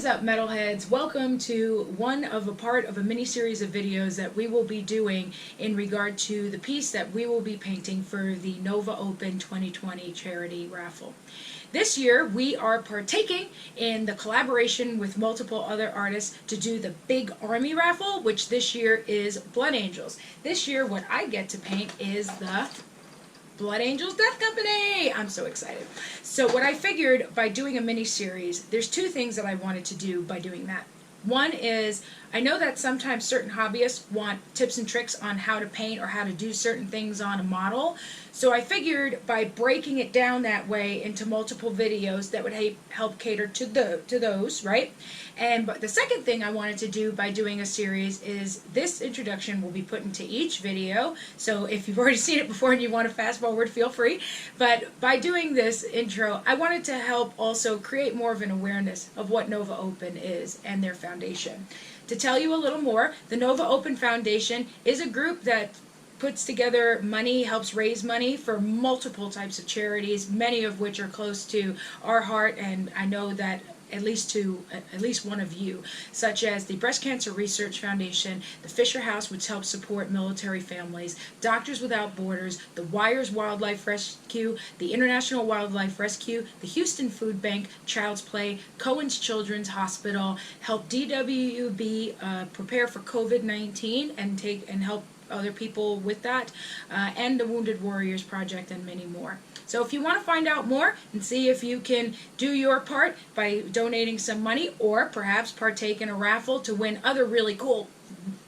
is up, Metalheads? Welcome to one of a part of a mini series of videos that we will be doing in regard to the piece that we will be painting for the Nova Open 2020 charity raffle. This year we are partaking in the collaboration with multiple other artists to do the big army raffle, which this year is Blood Angels. This year what I get to paint is the Blood Angels Death Company! I'm so excited. So what I figured by doing a mini series, there's two things that I wanted to do by doing that. One is, I know that sometimes certain hobbyists want tips and tricks on how to paint or how to do certain things on a model. So I figured by breaking it down that way into multiple videos that would help cater to those, right? But the second thing I wanted to do by doing a series is this introduction will be put into each video. So if you've already seen it before and you want to fast forward, feel free. But by doing this intro, I wanted to help also create more of an awareness of what Nova Open is and their foundation. To tell you a little more, the Nova Open Foundation is a group that puts together money, helps raise money for multiple types of charities, many of which are close to our heart, and I know that at least one of you, such as the Breast Cancer Research Foundation, the Fisher House, which helps support military families, Doctors Without Borders, the Wires Wildlife Rescue, the International Wildlife Rescue, the Houston Food Bank, Child's Play, Cohen's Children's Hospital, help DWB prepare for COVID-19 and help other people with that, and the Wounded Warriors Project, and many more. So if you want to find out more and see if you can do your part by donating some money or perhaps partake in a raffle to win other really cool,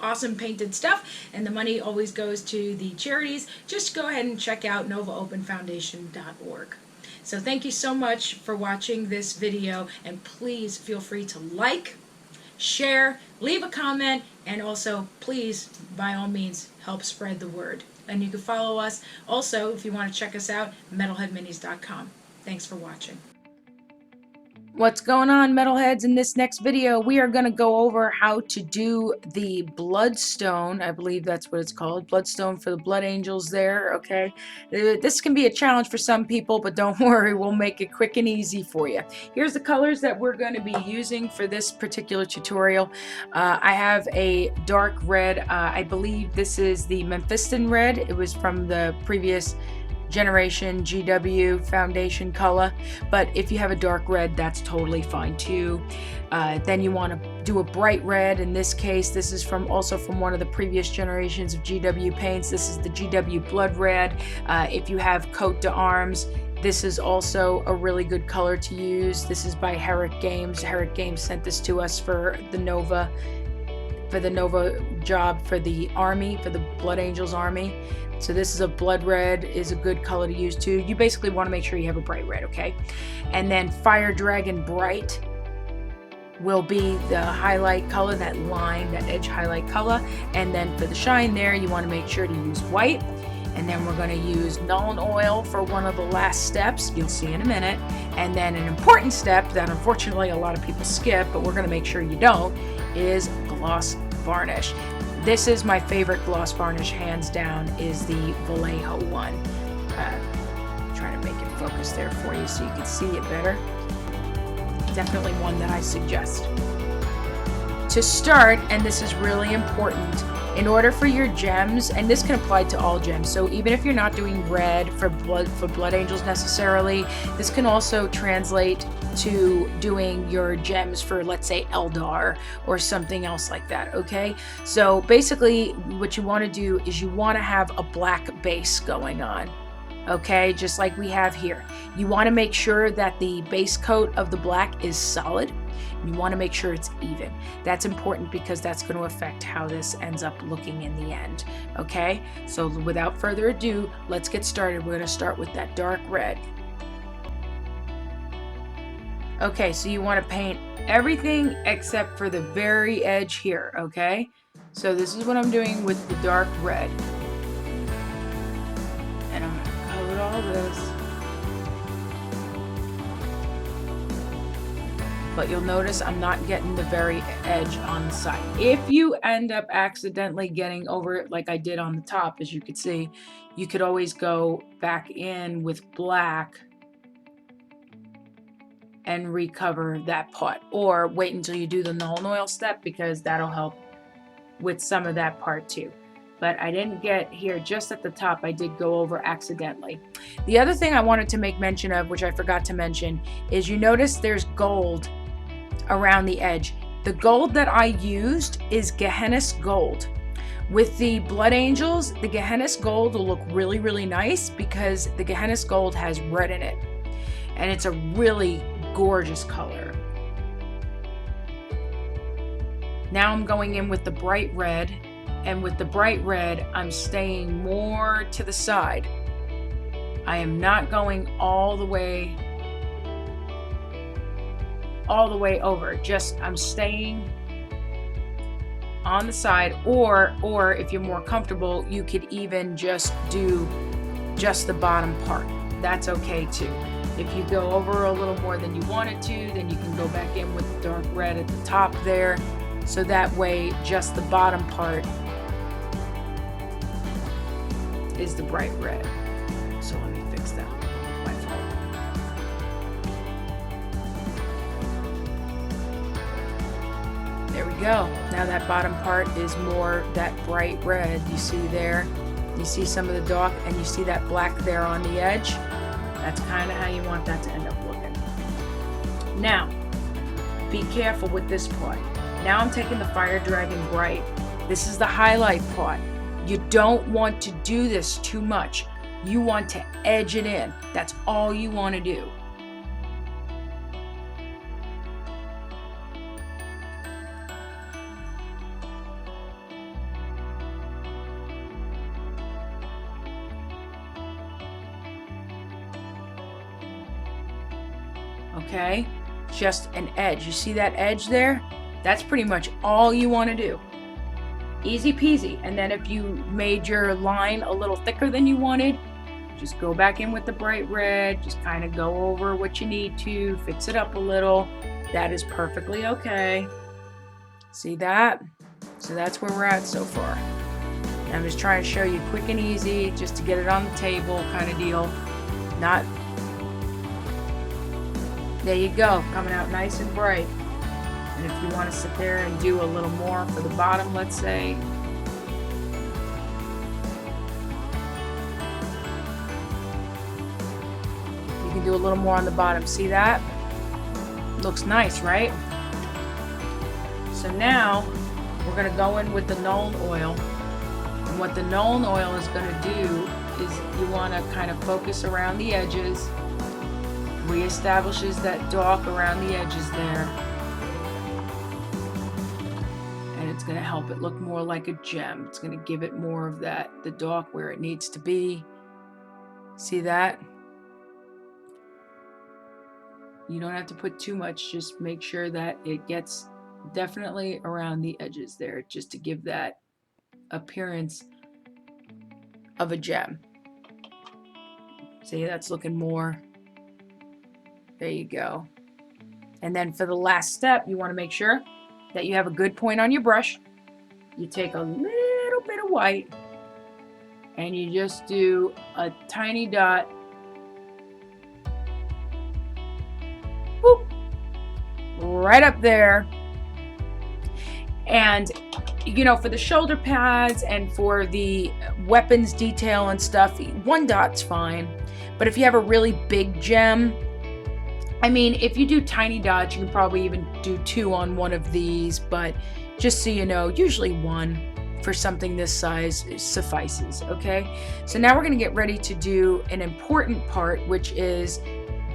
awesome painted stuff, and the money always goes to the charities, just go ahead and check out novaopenfoundation.org. So thank you so much for watching this video, and please feel free to like, share, leave a comment, and also please, by all means, help spread the word. And you can follow us also, if you want to check us out, metalheadminis.com. Thanks for watching. What's going on, Metalheads? In this next video, we are going to go over how to do the Bloodstone. I believe that's what it's called. Bloodstone for the Blood Angels there, okay? This can be a challenge for some people, but don't worry, we'll make it quick and easy for you. Here's the colors that we're going to be using for this particular tutorial. I have a dark red. I believe this is the Mephiston red. It was from the previous generation GW foundation color, but if you have a dark red, that's totally fine too. Then you want to do a bright red. In this case, this is also from one of the previous generations of GW paints. This is the GW blood red. If you have coat d'arms, this is also a really good color to use. This is by Herricks Games. Herricks Games sent this to us for the Nova job for the army, for the Blood Angels army. So this is a blood red, is a good color to use too. You basically want to make sure you have a bright red, okay? And then Fire Dragon Bright will be the highlight color, that line, that edge highlight color. And then for the shine there, you want to make sure to use white. And then we're going to use Nuln Oil for one of the last steps, you'll see in a minute. And then an important step that unfortunately a lot of people skip, but we're going to make sure you don't, is Gloss Varnish. This is my favorite gloss varnish, hands down, is the Vallejo one. Trying to make it focus there for you so you can see it better. Definitely one that I suggest. To start, and this is really important, in order for your gems, and this can apply to all gems, so even if you're not doing red for blood angels necessarily, this can also translate to doing your gems for, let's say, Eldar or something else like that, okay? So basically what you want to do is you want to have a black base going on, okay, just like we have here. You want to make sure that the base coat of the black is solid. You want to make sure it's even. That's important because that's going to affect how this ends up looking in the end, okay? So without further ado, let's get started. We're going to start with that dark red. Okay, so you want to paint everything except for the very edge here, okay? So this is what I'm doing with the dark red. And I'm going to coat all this. But you'll notice I'm not getting the very edge on the side. If you end up accidentally getting over it like I did on the top, as you could see, you could always go back in with black and recover that part, or wait until you do the Nuln Oil step, because that'll help with some of that part too. But I didn't get here just at the top. I did go over accidentally. The other thing I wanted to make mention of, which I forgot to mention, is you notice there's gold around the edge. The gold that I used is Gehenna's gold. With the Blood Angels, the Gehenna's gold will look really, really nice because the Gehenna's gold has red in it. And it's a really gorgeous color. Now I'm going in with the bright red, and with the bright red, I'm staying more to the side. I am not going all the way over. Just I'm staying on the side, or if you're more comfortable, you could even just do just the bottom part. That's okay too. If you go over a little more than you wanted to, then you can go back in with the dark red at the top there. So that way, just the bottom part is the bright red. So let me fix that. My fault. There we go. Now that bottom part is more that bright red. You see there? You see some of the dark, and you see that black there on the edge? That's kind of how you want that to end up looking. Now, be careful with this part. Now I'm taking the Fire Dragon Bright. This is the highlight part. You don't want to do this too much. You want to edge it in. That's all you want to do. Okay, just an edge. You see that edge there? That's pretty much all you want to do. Easy peasy. And then if you made your line a little thicker than you wanted, just go back in with the bright red, just kind of go over what you need to, fix it up a little. That is perfectly okay. See that? So that's where we're at so far. And I'm just trying to show you quick and easy, just to get it on the table kind of deal. Not, there you go, coming out nice and bright. And if you want to sit there and do a little more for the bottom, let's say. You can do a little more on the bottom. See that? Looks nice, right? So now we're going to go in with the Nuln Oil. And what the Nuln Oil is going to do is you want to kind of focus around the edges. Reestablishes that dark around the edges there. And it's going to help it look more like a gem. It's going to give it more of that, the dark where it needs to be. See that? You don't have to put too much, just make sure that it gets definitely around the edges there, just to give that appearance of a gem. See, that's looking more. There you go. And then for the last step, you want to make sure that you have a good point on your brush. You take a little bit of white and you just do a tiny dot. Boop, right up there. And you know, for the shoulder pads and for the weapons detail and stuff, one dot's fine. But if you have a really big gem, I mean, if you do tiny dots, you can probably even do 2 on one of these, but just so you know, usually 1 for something this size suffices, okay? So now we're gonna get ready to do an important part, which is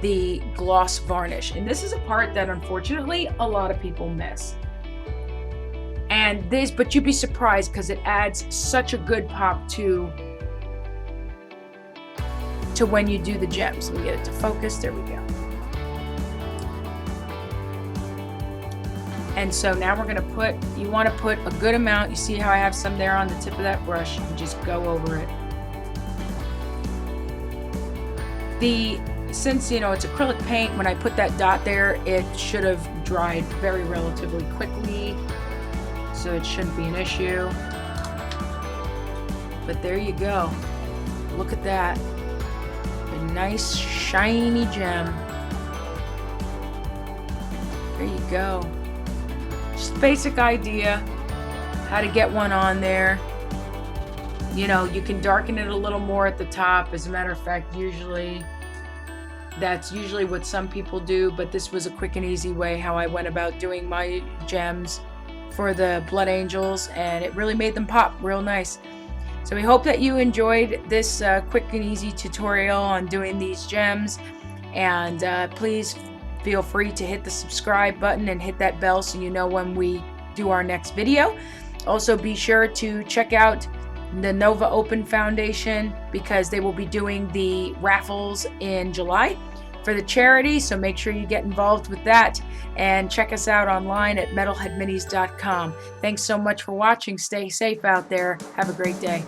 the gloss varnish. And this is a part that unfortunately a lot of people miss. And this, but you'd be surprised because it adds such a good pop to when you do the gems. Let me get it to focus, there we go. And so now we're gonna put, you wanna put a good amount. You see how I have some there on the tip of that brush, and just go over it. Since, you know, it's acrylic paint, when I put that dot there, it should have dried very relatively quickly, so it shouldn't be an issue. But there you go. Look at that. A nice shiny gem. There you go. Just basic idea how to get one on there. You know, you can darken it a little more at the top. As a matter of fact, that's usually what some people do, but this was a quick and easy way how I went about doing my gems for the Blood Angels, and it really made them pop real nice. So we hope that you enjoyed this quick and easy tutorial on doing these gems, and please feel free to hit the subscribe button and hit that bell so you know when we do our next video. Also, be sure to check out the Nova Open Foundation, because they will be doing the raffles in July for the charity, so make sure you get involved with that, and check us out online at metalheadminis.com. Thanks so much for watching. Stay safe out there. Have a great day.